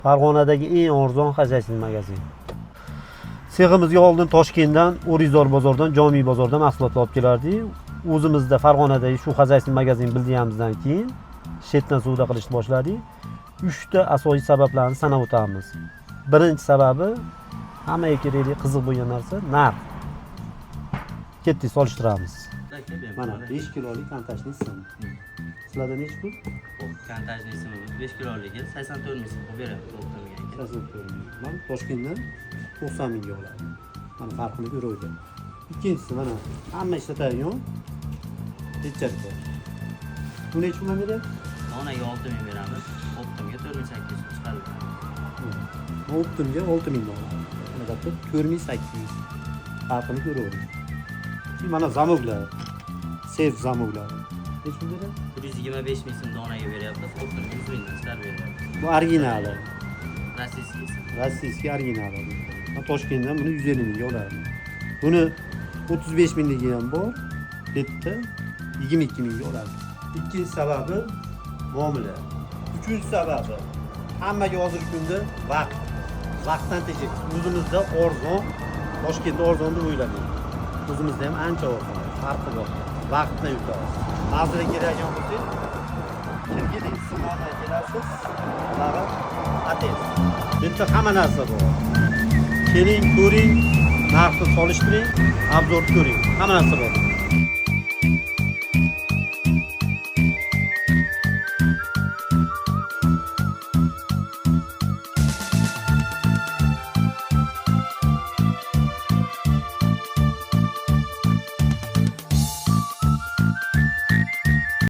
Farg'onadagi eng arzon xazaysin magazin. Seximizga oldin Toshkentdan, O'rizor bozordan, Jomiy bozordan mahsulotlar olib kelardik. O'zimizda Farg'onadagi shu xazaysin magazin bilganimizdan keyin chetdan savdo qilishni boshladik. 3 ta asosiy sabablarni sanab o'tamiz. Birinchi sababi hammaga kerakli qiziq bo'lgan narsa narx. Ketdik solishtiramiz. Mana 5 kilolik kantajni sim. Sizlarda necha pul? Kantajni sim 5 kiloligi 84 ming so'm beryapti o'rtamga. 84 ming. Mana Toshkentdan 90 mingga oladi. Mana farqini ko'raylik. Ikkinchisi mana hamma ishlatadigan retsepti. Bu necha pulga beradi? Donaga 6 ming beramiz, o'rtamga 4800 so'm chiqadi. O'ttimga 6 ming oladi. Albatta 4800. Farqini ko'raylik. Mana zamoglar. Sev zamoglar. Necha pul beradi? 125 ming so'm donaga beryapti, o'rtamga 100 mingdan chiqarib beryapti. Bu originali. Rossiyskiy sim. Rossiyskiy originali. Toshkentdan buni 150 mingga oladi. Buni 35 mingligi ham bor. Bitta 22 mingga oladi. Ikkinchi sababi muomala. Uchinchi sababi hammaga hozirgi kunda vaqt. Vaqtdan tejik. O'zimizda arzon, Toshkentda arzon deb o'ylamayman. O'zimizda ham ancha arzon. Farqi bor. Vaqtni yutamiz. Mazra keladigan bo'lsangiz, kimga issiqxonaga kelasiz? Ularga ates. Bitta hamma narsa bor. Keling, ko'ring, narxni solishtiring, obzor ko'ring. Hamma narsa bor.